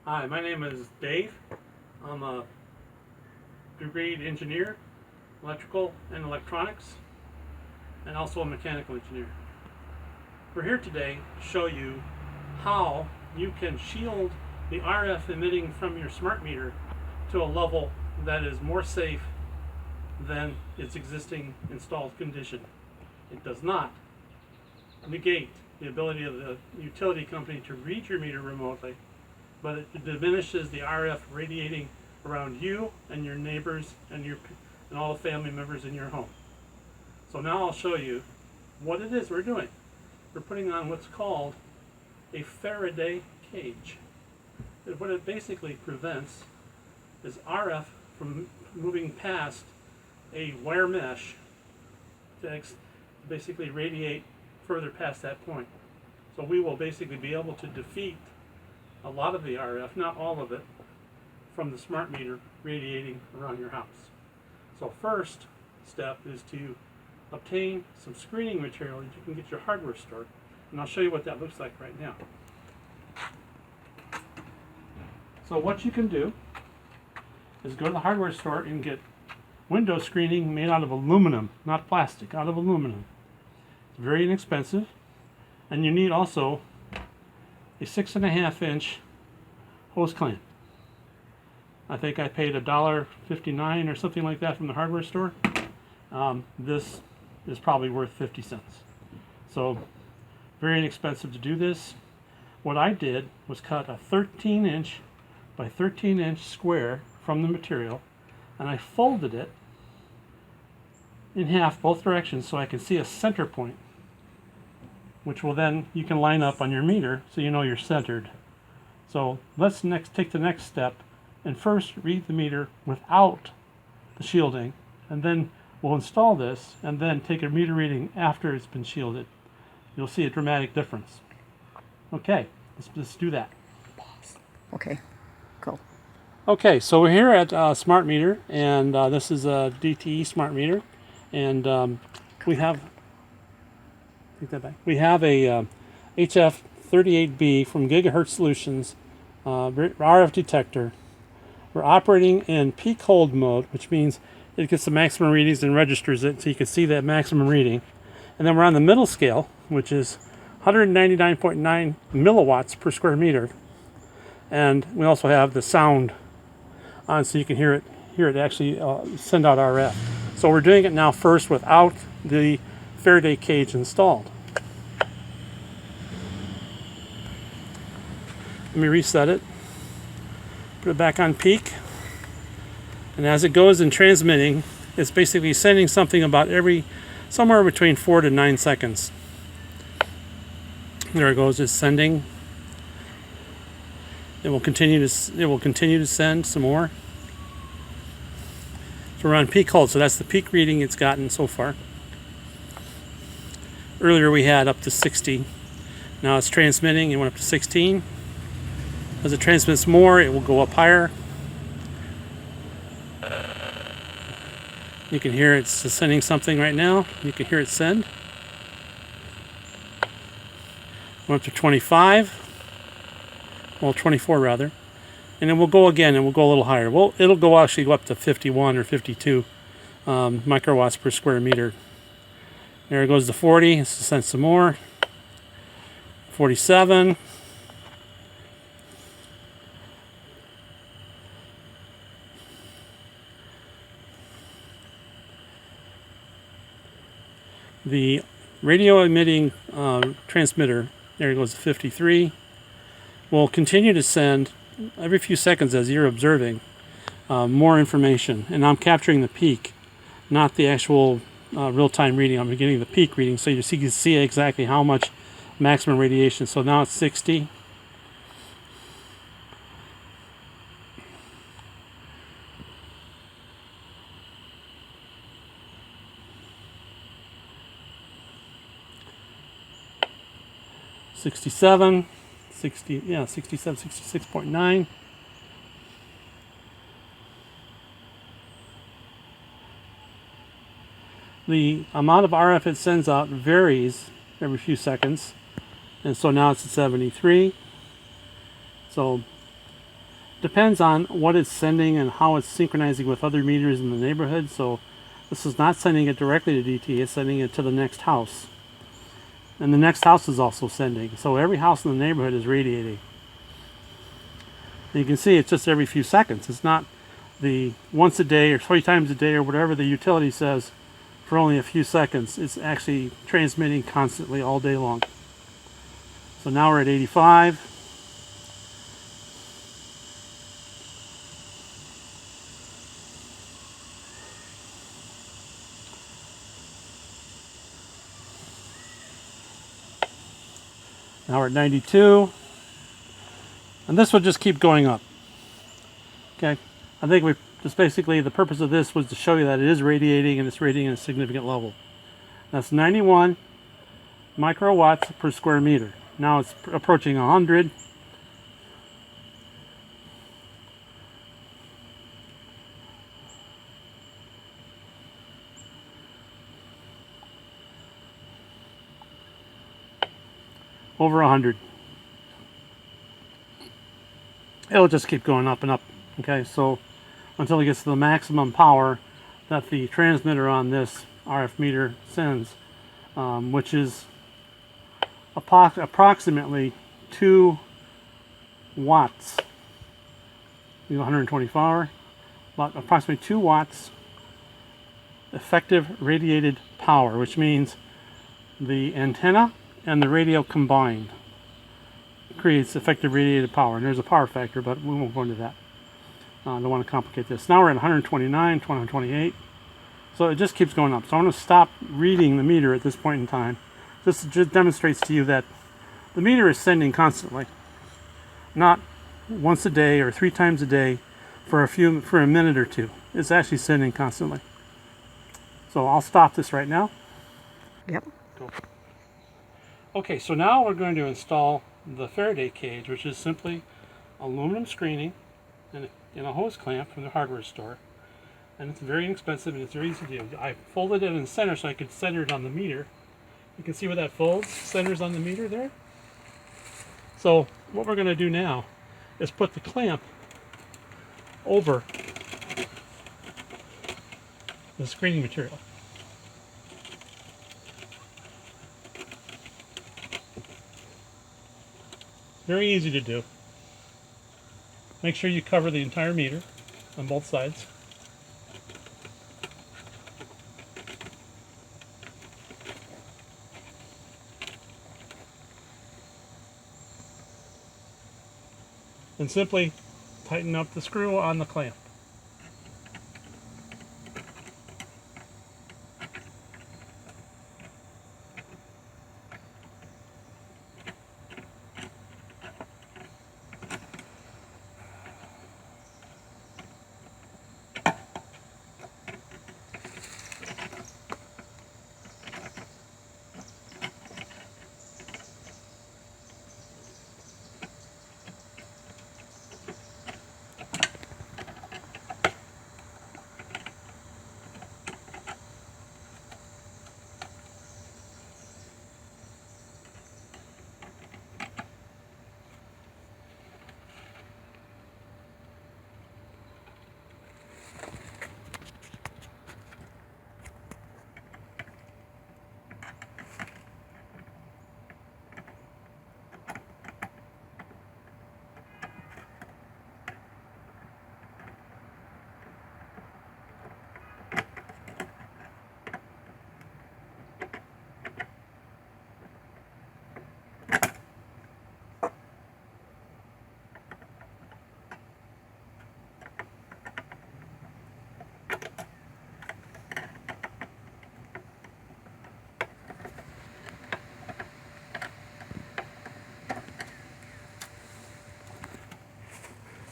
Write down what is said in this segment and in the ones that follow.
Hi, my name is Dave. I'm a degreed engineer, electrical and electronics, and also a mechanical engineer. We're here today to show you how you can shield the RF emitting from your smart meter to a level that is more safe than its existing installed condition. It does not negate the ability of the utility company to read your meter remotely, but it diminishes the RF radiating around you and your neighbors and all the family members in your home. So now I'll show you what it is we're doing. We're putting on what's called a Faraday cage. And what it basically prevents is RF from moving past a wire mesh to basically radiate further past that point. So we will basically be able to defeat a lot of the RF, not all of it, from the smart meter radiating around your house. So first step is to obtain some screening material that you can get at your hardware store, and I'll show you what that looks like right now. So what you can do is go to the hardware store and get window screening made out of aluminum, not plastic, out of aluminum. It's very inexpensive, and you need also a 6.5-inch hose clamp. I think I paid $1.59 or something like that from the hardware store. This is probably worth 50 cents. So very inexpensive to do this. What I did was cut a 13-inch by 13-inch square from the material, and I folded it in half both directions so I can see a center point, which will then you can line up on your meter so you know you're centered. So let's take the next step and first read the meter without the shielding, and then we'll install this and then take a meter reading after it's been shielded. You'll see a dramatic difference. Okay, let's do that. Okay, cool. Okay, so we're here at Smart Meter, and this is a DTE Smart Meter, and we have a HF38B from Gigahertz Solutions RF detector. We're operating in peak hold mode, which means it gets the maximum readings and registers it so you can see that maximum reading. And then we're on the middle scale, which is 199.9 milliwatts per square meter. And we also have the sound on so you can hear it actually send out RF. So we're doing it now first without the Faraday cage installed. Let me reset it. Put it back on peak. And as it goes in transmitting, it's basically sending something about somewhere between 4 to 9 seconds. There it goes, it's sending. It will continue to send some more. So we're on peak hold, so that's the peak reading it's gotten so far. Earlier we had up to 60. Now it's transmitting, it went up to 16. As it transmits more, it will go up higher. You can hear it's sending something right now. You can hear it send. Went up to 25. Well, 24 rather. And then we'll go again, and we'll go a little higher. Well, it'll actually go up to 51 or 52 microwatts per square meter. There it goes to 40. Let's send some more. 47. The radio emitting transmitter, there it goes to 53. Will continue to send every few seconds as you're observing more information. And I'm capturing the peak, not the actual real-time reading. I'm getting the peak reading so you can see exactly how much maximum radiation. So now it's 60. $67, 66.9. The amount of RF it sends out varies every few seconds. And so now it's at 73. So depends on what it's sending and how it's synchronizing with other meters in the neighborhood. So this is not sending it directly to DT, it's sending it to the next house. And the next house is also sending. So every house in the neighborhood is radiating. And you can see it's just every few seconds. It's not the once a day or 3 times a day or whatever the utility says for only a few seconds. It's actually transmitting constantly all day long. So now we're at 85. Now we're at 92. And this will just keep going up. Okay, I think we just basically the purpose of this was to show you that it is radiating and it's radiating at a significant level. That's 91 microwatts per square meter. Now it's approaching 100. Over 100. It'll just keep going up and up. Okay, so until it gets to the maximum power that the transmitter on this RF meter sends, which is approximately 2 watts. 124 hour, about approximately 2 watts effective radiated power, which means the antenna and the radio combined creates effective radiated power. And there's a power factor, but we won't go into that. I don't want to complicate this. Now we're at 129, 128. So it just keeps going up. So I'm going to stop reading the meter at this point in time. This just demonstrates to you that the meter is sending constantly. Not once a day or 3 times a day for a minute or two. It's actually sending constantly. So I'll stop this right now. Yep. Cool. Okay, so now we're going to install the Faraday cage, which is simply aluminum screening and a hose clamp from the hardware store. And it's very inexpensive and it's very easy to do. I folded it in the center so I could center it on the meter. You can see where that folds, centers on the meter there. So what we're going to do now is put the clamp over the screening material. Very easy to do. Make sure you cover the entire meter on both sides. And simply tighten up the screw on the clamp.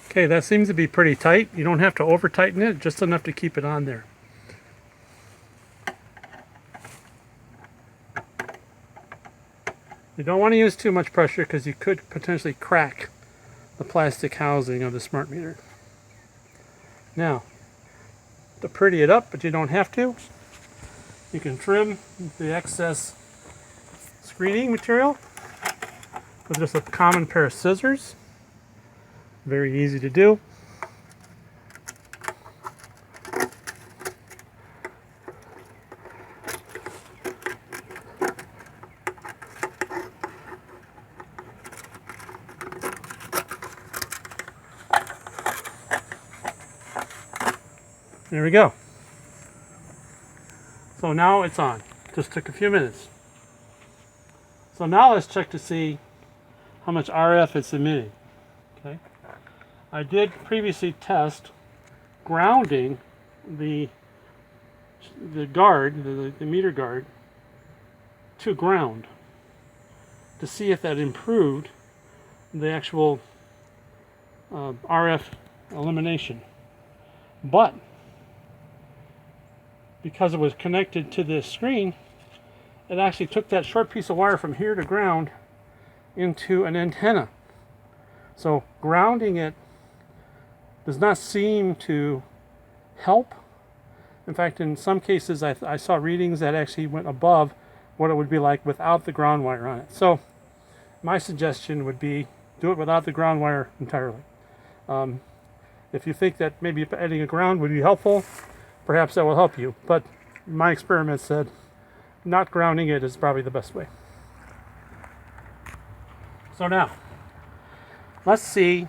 Okay, that seems to be pretty tight. You don't have to over tighten it, just enough to keep it on there. You don't want to use too much pressure because you could potentially crack the plastic housing of the smart meter. Now, to pretty it up, but you don't have to, you can trim the excess screening material with just a common pair of scissors. Very easy to do. There we go. So now it's on. Just took a few minutes. So now let's check to see how much RF it's emitting. Okay. I did previously test grounding the guard, the meter guard, to ground to see if that improved the actual RF elimination. But because it was connected to this screen, it actually took that short piece of wire from here to ground into an antenna. So grounding it does not seem to help. In fact, in some cases I saw readings that actually went above what it would be like without the ground wire on it. So my suggestion would be do it without the ground wire entirely. If you think that maybe adding a ground would be helpful, perhaps that will help you. But my experiment said not grounding it is probably the best way. So now, let's see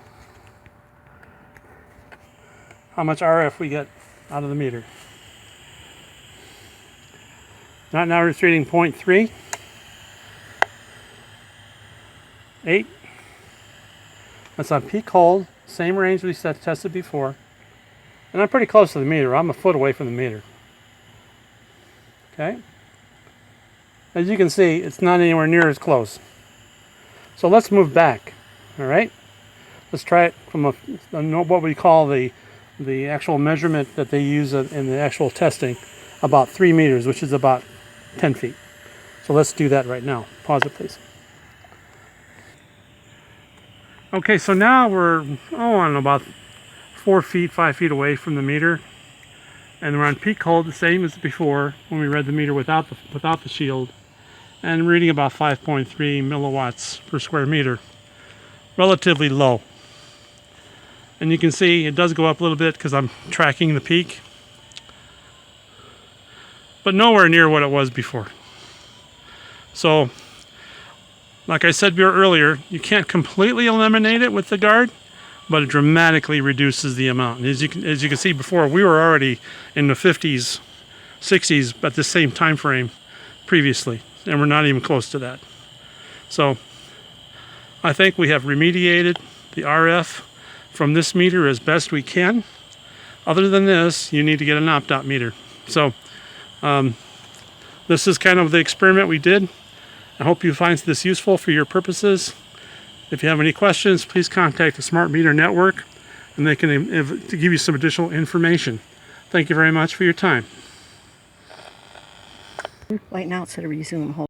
how much RF we get out of the meter. Now it's reading 0.3, 8. That's on peak hold, same range we tested before. And I'm pretty close to the meter. I'm a foot away from the meter. Okay? As you can see, it's not anywhere near as close. So let's move back. All right? Let's try it from what we call the actual measurement that they use in the actual testing, about 3 meters, which is about 10 feet. So let's do that right now. Pause it, please. Okay, so now we're on about 4 feet, 5 feet away from the meter, and we're on peak hold, the same as before when we read the meter without the shield, and reading about 5.3 milliwatts per square meter, relatively low. And you can see it does go up a little bit because I'm tracking the peak, but nowhere near what it was before. So, like I said earlier, you can't completely eliminate it with the guard, but it dramatically reduces the amount. And as you can see before, we were already in the 50s, 60s at the same time frame previously, and we're not even close to that. So I think we have remediated the RF from this meter as best we can. Other than this, you need to get an opt-out meter. So this is kind of the experiment we did. I hope you find this useful for your purposes. If you have any questions, please contact the Smart Meter Network, and they can give you some additional information. Thank you very much for your time. Right now, it's at a resume hold.